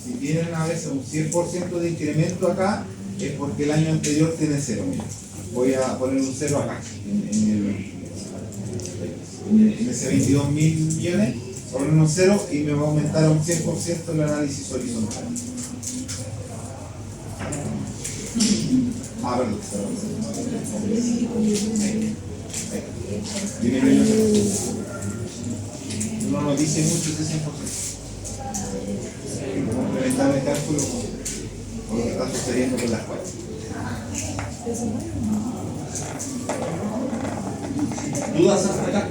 Si tienen a veces un 100% de incremento acá, es porque el año anterior tiene 0. Mira, voy a poner un 0 acá, en ese 22 mil millones, poner un 0 y me va a aumentar a un 100% el análisis horizontal. Perdón. No nos dice mucho ese 100%. Complementar el cálculo con lo que está sucediendo con las cuentas. ¿Dudas hasta acá?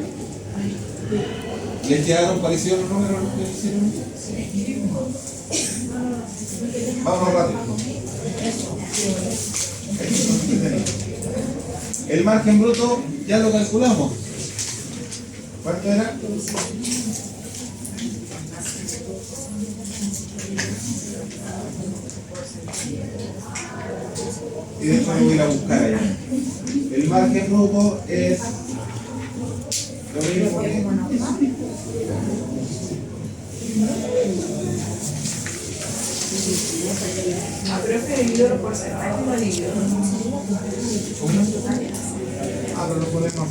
¿Les quedaron parecidos los números a los que hicieron? Vamos rápido. El margen bruto ya lo calculamos. ¿Cuánto era? Y de hecho lo voy a ir a buscar allá. El margen bruto es lo mismo que Pero es que dividido los porcentajes, no dividido. pero lo ponemos.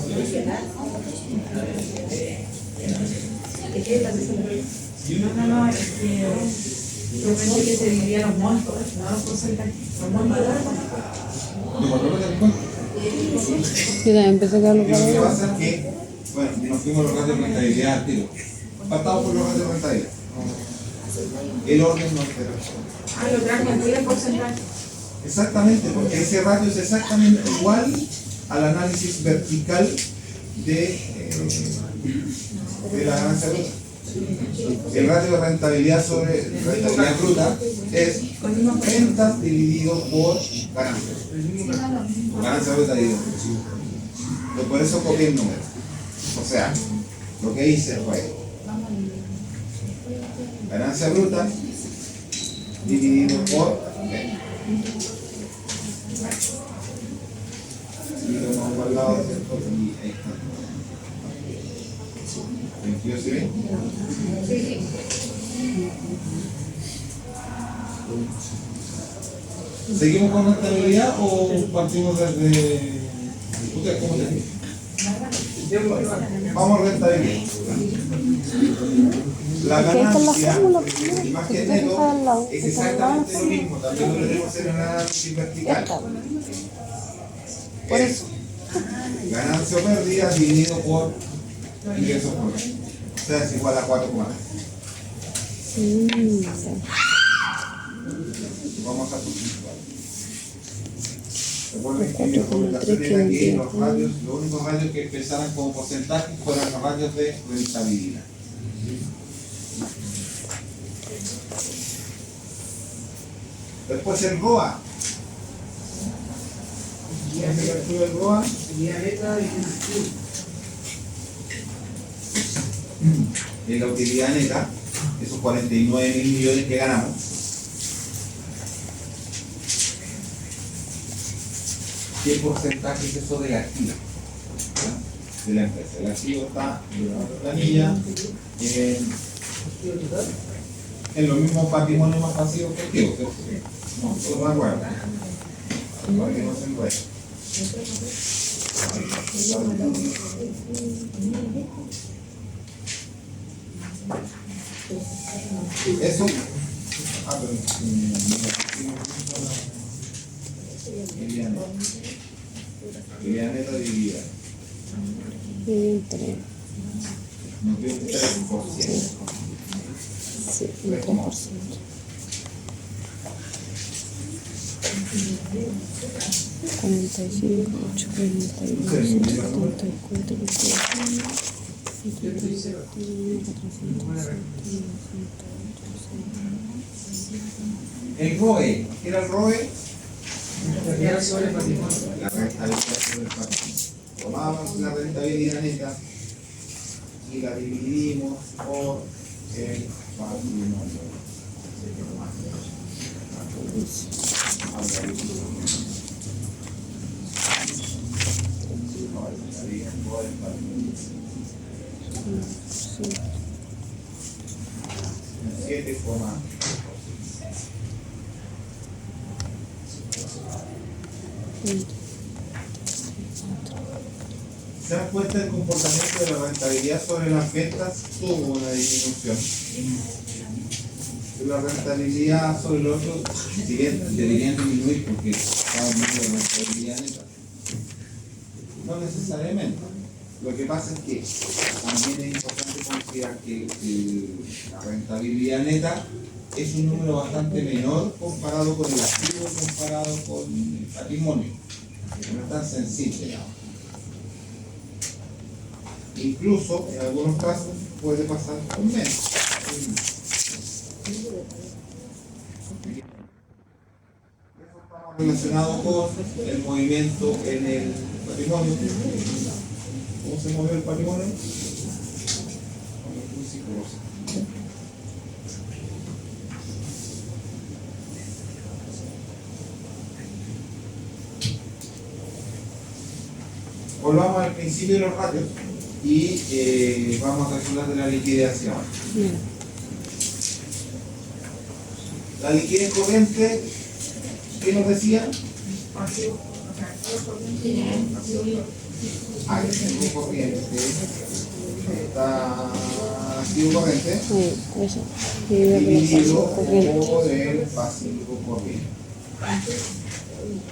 No, es que yo pensé que se dividían los montos, no los porcentajes. Los montos de ¿De cuánto te cuento? Yo también empecé a Lo que calcular. pasa es que, bueno, nos fuimos los ratios de rentabilidad al tiro. Partamos por los ratios de rentabilidad. El orden no interesa. lo trajo en el porcentaje. Exactamente, porque ese ratio es exactamente igual al análisis vertical de la ganancia bruta. El ratio de rentabilidad sobre rentabilidad bruta es ventas dividido por ganancias. Ganancia bruta dividido por ganancia. Por eso copié el número. O sea, lo que hice fue ganancia bruta dividido por ventas. Y lo vamos al lado, ¿cierto? Y ahí está. 22 se ve. ¿Seguimos con rentabilidad o partimos desde... ¿Ustedes cómo les dicen? Vamos a rentabilidad. La ganancia, el margen neto, es exactamente lo mismo. También lo tenemos en el análisis vertical. Por eso. Ganancia o pérdida dividido por ingresos por mes. O sea, es igual a 4,3. Vamos a puntuar. Recuerden que mi recomendación era que los ratios, los únicos ratios que empezaran como porcentaje fueran los ratios de rentabilidad. Después el ROA. ¿Quién se calcula el ROA? En la utilidad neta, esos 49 mil millones que ganamos, ¿qué porcentaje es eso del activo? ¿Ya? De la empresa. El activo está en la otra planilla, en los mismos patrimonios más pasivos que activos. No, eso no acuerdo. Para que no se enrede. Eso. Utilidad neta dividida. Nos dio un 3%. Sí, un 3%. 45, 8, 42, 74, 28, 400, El ROE, ¿qué era el ROE? Rentabilidad sobre el patrimonio. La rentabilidad sobre el patrimonio. Tomamos la rentabilidad neta y la dividimos por el patrimonio. Sí. 7, ¿se dan cuenta? El comportamiento de la rentabilidad sobre las ventas tuvo una disminución. La rentabilidad sobre los otros, si bien deberían disminuir porque estamos viendo la rentabilidad neta, no necesariamente. Lo que pasa es que también es importante considerar que la rentabilidad neta es un número bastante menor comparado con el activo, comparado con el patrimonio. No es tan sensible, digamos. Incluso en algunos casos puede pasar con menos. Eso está relacionado con el movimiento en el patrimonio. ¿Cómo se movió el patrimonio? Volvamos al principio de los ratios y vamos a calcular de la liquidez hacia abajo. Mira. La liquidez corriente, ¿qué nos decía? Pasivo, o sea, pasivo. Activo corriente. Está activo corriente Sí, eso. Dividido por el dividido pasivo corriente. por el pasivo corriente.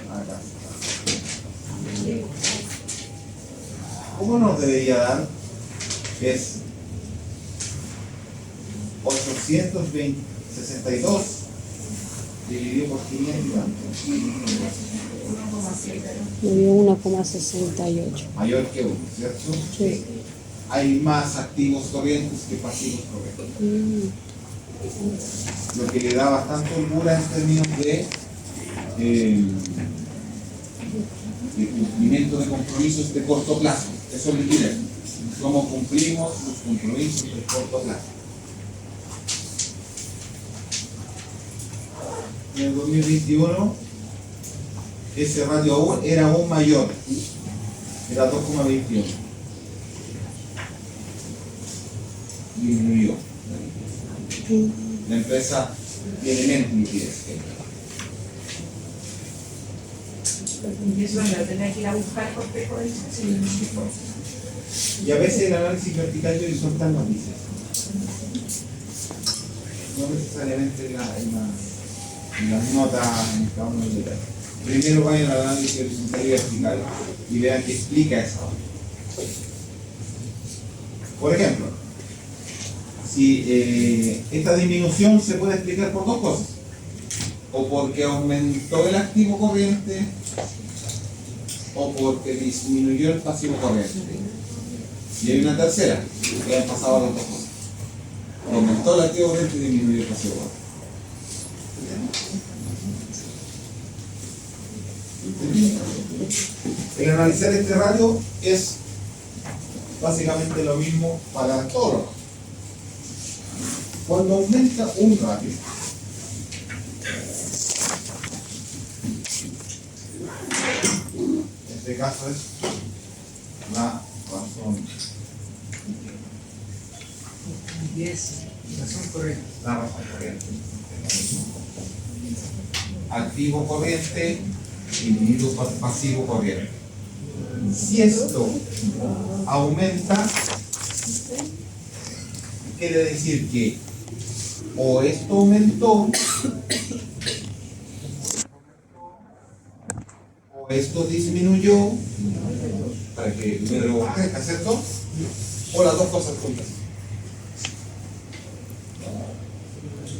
Acá está. ¿Cómo nos debería dar? Es 862 dividido por 500. Me dio 1,68. Mayor que 1, ¿cierto? Sí. Hay más activos corrientes que pasivos corrientes. Lo que le da bastante holgura en términos de cumplimiento de compromisos de corto plazo. Eso es liquidez. Cómo cumplimos los compromisos de corto plazo. En el 2021 ese ratio era aún mayor, era 2,21. Disminuyó. La empresa tiene menos liquidez. Y eso lo tenés que ir a buscar por qué por eso. Y a veces el análisis vertical y horizontal nos dice no necesariamente las notas en cada uno de los detalles. Primero vayan al análisis horizontal y vertical y vean qué explica eso. Por ejemplo, si esta disminución se puede explicar por dos cosas. O porque aumentó el activo corriente o porque disminuyó el pasivo corriente. Y hay una tercera, que han pasado las dos cosas. Aumentó el activo corriente y disminuyó el pasivo corriente. El analizar este ratio es básicamente lo mismo para todos los ratios. Cuando aumenta un ratio, en este caso es la razón. Razón corriente. La razón corriente. Activo corriente dividido por pasivo corriente. Si esto aumenta, quiere decir que o esto aumentó o esto disminuyó para que el número crezca, ¿cierto? O las dos cosas juntas.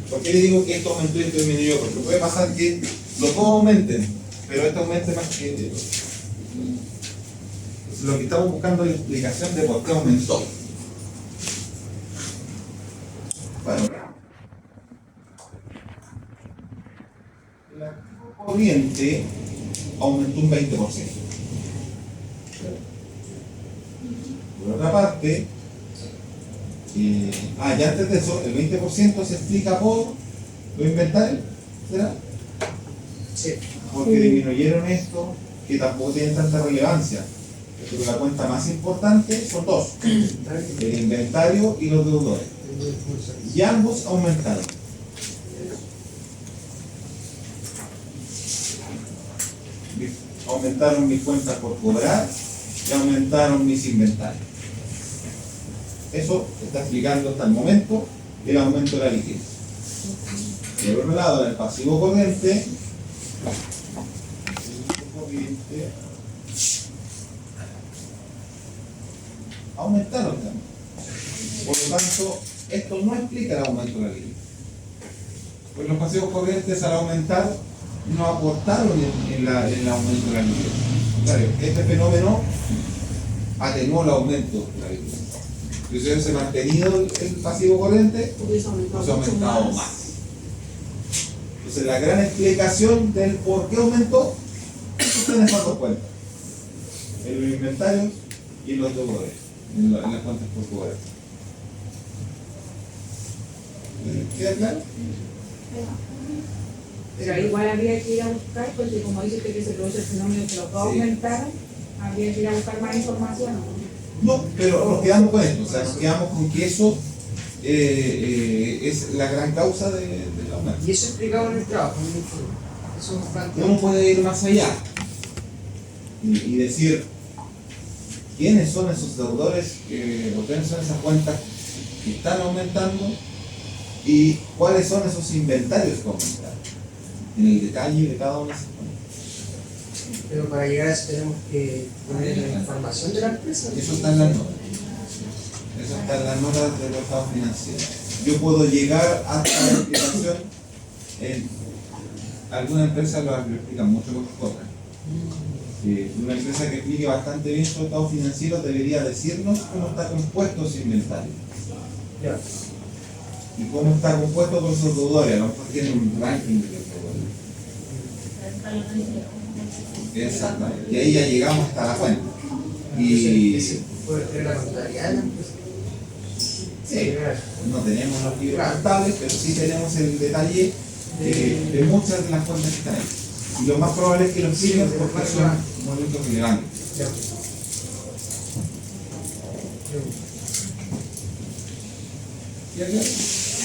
¿Por qué le digo que esto aumentó y esto disminuyó? Porque puede pasar que los dos aumenten, pero esto aumente más que lo que estamos buscando es la explicación de por qué aumentó. Bueno, corriente aumentó un 20%. Por otra parte, y antes de eso, el 20% se explica por los inventarios, ¿será? Sí. Porque disminuyeron esto, que tampoco tienen tanta relevancia. Pero la cuenta más importante son dos: el inventario y los deudores. Y ambos aumentaron. Aumentaron mis cuentas por cobrar y aumentaron mis inventarios. Eso está explicando hasta el momento el aumento de la liquidez. Por otro lado, en el pasivo corriente, aumentaron también. Por lo tanto, esto no explica el aumento de la liquidez. Pues los pasivos corrientes al aumentar no aportaron en el aumento de la liquidez. Claro, este fenómeno atenuó el aumento de la liquidez. Si hubiese mantenido el pasivo corriente, hubiese aumentado más. Entonces, la gran explicación del por qué aumentó está en estas dos cuentas: en los inventarios y en los deudores, en las cuentas por cobrar. ¿Queda claro? Pero ahí igual habría que ir a buscar, porque como dice usted que se produce el fenómeno que los dos aumentaron, habría que ir a buscar más información. No, pero nos quedamos con esto, o sea, nos quedamos con que eso es la gran causa del aumento. Y eso explicado en el trabajo, en el informe. Eso nos plantea. Uno puede ir más allá y decir quiénes son esos deudores, o quiénes son esas cuentas que están aumentando y cuáles son esos inventarios que aumentaron, en el detalle de cada una de esas cuentas. Pero para llegar a eso tenemos que poner la información de la empresa. Eso está en las notas. Eso está en las notas de los estados financieros. Yo puedo llegar hasta la explicación. Algunas empresas lo explican mucho con cosas. Una empresa que explique bastante bien su estado financiero debería decirnos cómo está compuesto ese inventario. Ya. Y cómo está compuesto con sus deudores. A lo mejor tienen un ranking de los deudores. Exactamente. Y ahí ya llegamos hasta la cuenta. Y Ese puede tener la contabilidad de la empresa. sí, no tenemos los libros contables, pero sí tenemos el detalle de muchas de las cuentas que están ahí. Y lo más probable es que los siguen porque son movimientos relevantes. Ya.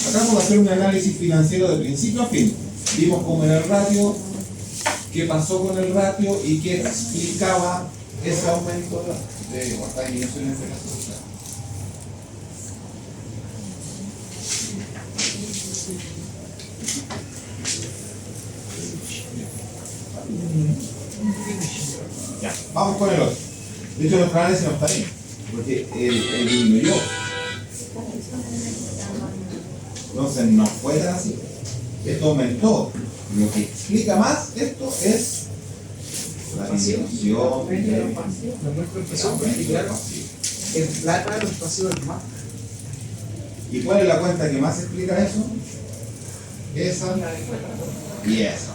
Acá vamos a hacer un análisis financiero de principio a fin. Vimos cómo era el ratio, qué pasó con el ratio y qué explicaba ese aumento de o esta disminución en este caso. Ya, vamos con el otro. De hecho, nuestro análisis no está bien, porque el disminuyó. Entonces, no fue tan así. Esto aumentó. Lo que explica más esto es la disminución de Los nuestros empezamos a explicar en plata los pasivos más. ¿Y cuál es la cuenta que más explica eso? Esa y esa.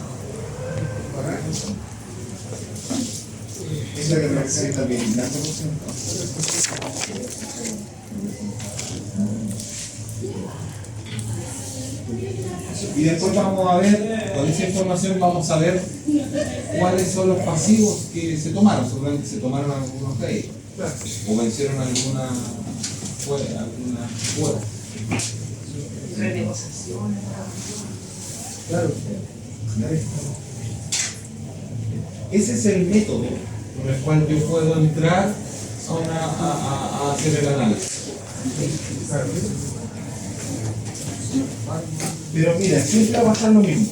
Esa que representa el 20%. Y después vamos a ver, con esa información vamos a ver cuáles son los pasivos que se tomaron. Seguramente se tomaron algunos créditos o vencieron alguna cuota. Renegociaciones. Claro. Ese es el método con el cual yo puedo entrar a hacer el análisis. Pero mira, siempre va a pasar lo mismo.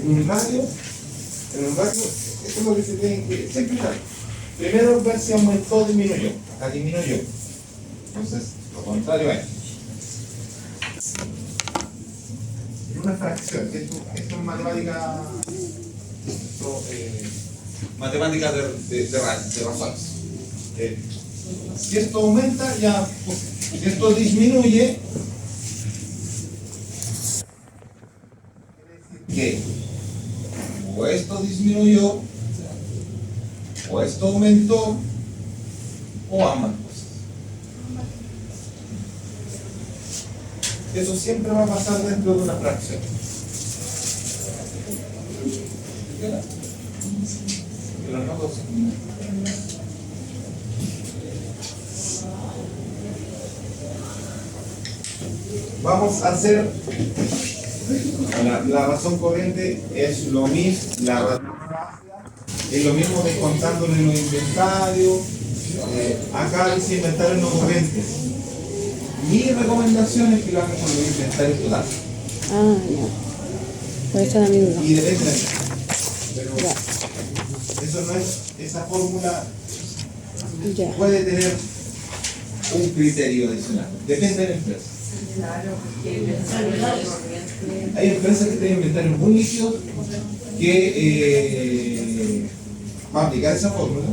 En un ratio, esto es lo que se tiene que siempre usar. Primero ver si aumentó o disminuyó. Acá disminuyó. Entonces, lo contrario es. En una fracción, esto es matemática. Matemáticas de razones. Si esto aumenta, ya. Si esto disminuye, que disminuyó, o esto aumentó, o ambas cosas. Eso siempre va a pasar dentro de una fracción. Pero no dos. Vamos a hacer la razón corriente es lo mismo, la razón es lo mismo descontándole los inventarios. Acá dice inventarios no corrientes. Mi recomendación es que lo hagan con los inventarios totales. Ah, ya. Por eso da mi duda. Y debe tener. Pero Ya. eso no es, esa fórmula Ya. puede tener un criterio adicional. Depende de la empresa. Claro, porque el inventario corriente. Hay empresas que tienen inventarios muy líquidos que van a aplicar esa fórmula,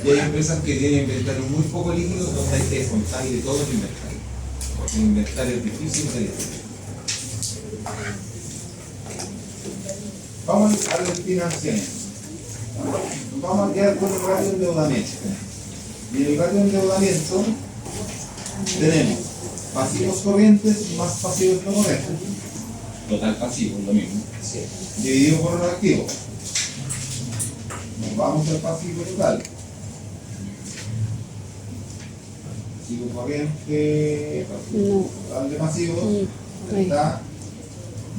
y hay empresas que tienen inventarios muy poco líquidos donde hay que descontar de todo el inventario. Porque el inventario es difícil de decir. Vamos a los financiamientos. Vamos a quedar con el ratio de endeudamiento. Y en el ratio de endeudamiento tenemos pasivos corrientes más pasivos no corrientes. Total pasivo, lo mismo. Dividido por el activo. Nos vamos al pasivo total. Pasivo corriente, pasivo total de pasivos, Ahí. está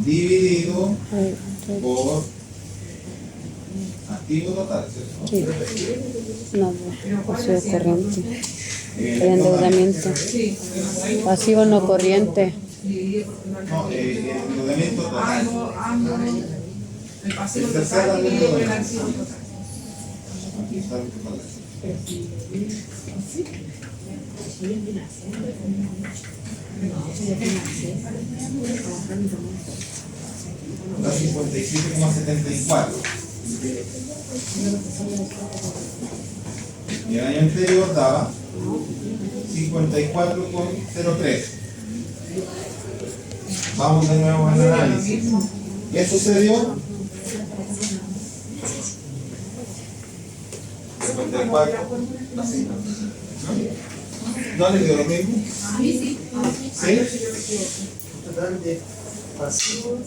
dividido Ahí. por activo total, ¿cierto? Sí. No, pasivo corriente. El El endeudamiento. Sí, Pasivo no corriente. dividido por No, el endeudamiento total. ambos, el pasivo El tercer total dividido por el endeudamiento. activo total. Aquí está el total. Da 57,74. Y el año anterior daba 54,03. Vamos de nuevo al análisis. ¿Qué sucedió? 54. Así. ¿No le dio lo mismo? ¿Sí? Total de pasivos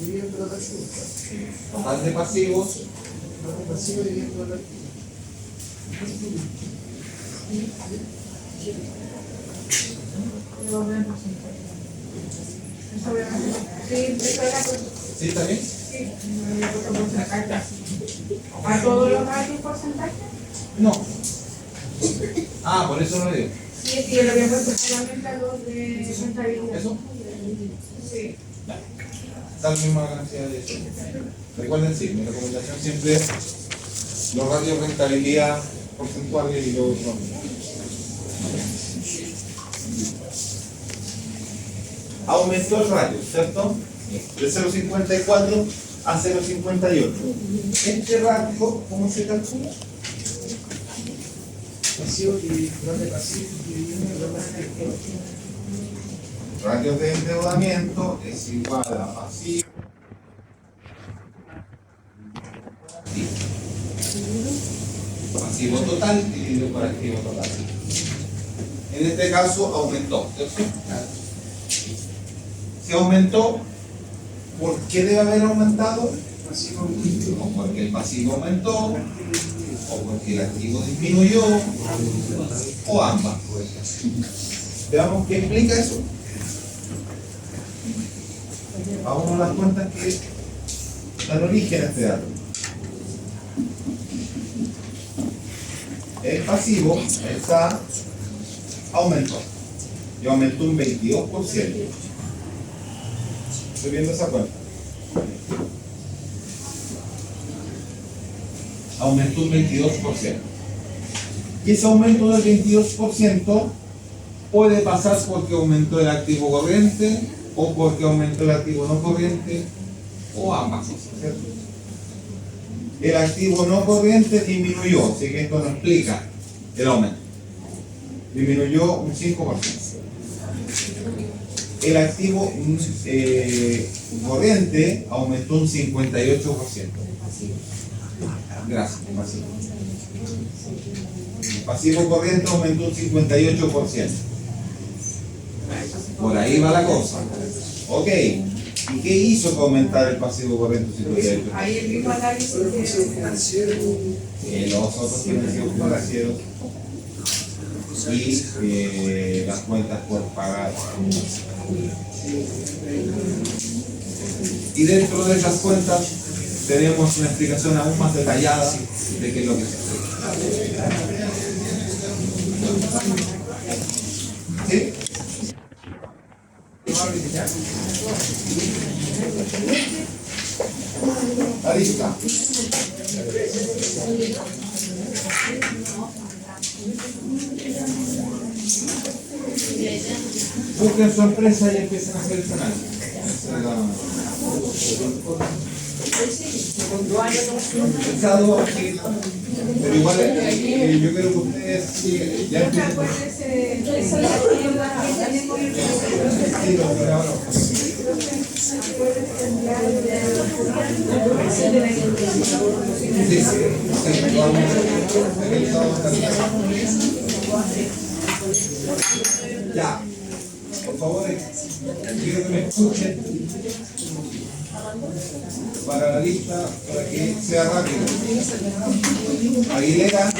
dividido por activos. Total de pasivos. Pasivo dividido por activos. Sí, eso era por- ¿Sí está bien? sí, me había puesto porcentaje. ¿A todos los ratios porcentaje? No. Ah, por eso no le dio. Sí, sí, yo lo había puesto solamente a los de rentabilidad. ¿Eso? Sí. Da la misma cantidad de eso. Recuerden, sí, mi recomendación siempre es los ratios rentabilidad porcentuales y los otros. Aumentó el ratio, ¿cierto? De 0,54 a 0,58. Este ratio, ¿cómo se calcula? Pasivo dividido por pasivo dividido por activos. Ratio de endeudamiento es igual a pasivo. Pasivo total dividido por activo total. En este caso aumentó, ¿cierto? Si aumentó, ¿por qué debe haber aumentado? Pasivo O porque el pasivo aumentó, o porque el activo disminuyó, o ambas. Veamos qué implica eso. Vamos a las cuentas que dan origen a este dato. El pasivo aumentó y aumentó un 22%. Estoy viendo esa cuenta. Aumentó un 22%. Y ese aumento del 22% puede pasar porque aumentó el activo corriente o porque aumentó el activo no corriente o ambas cosas, ¿cierto? El activo no corriente disminuyó, así que esto nos explica el aumento. Disminuyó un 5%. El activo corriente aumentó un 58%. Gracias. El pasivo corriente aumentó un 58%. Por ahí va la cosa. Ok. ¿Y qué hizo para aumentar el pasivo corriente un 58%? Ahí el mismo análisis de Los otros financieros financieros y las cuentas por pagar. Y dentro de esas cuentas tenemos una explicación aún más detallada de qué es lo que se hace. ¿Sí? Arista. Busquen su empresa y empiecen a seleccionar. Pensado aquí, pero igual yo creo que ustedes ya empiecen. Ya, por favor, quiero que me escuchen para la lista, para que sea rápido. Aguilera.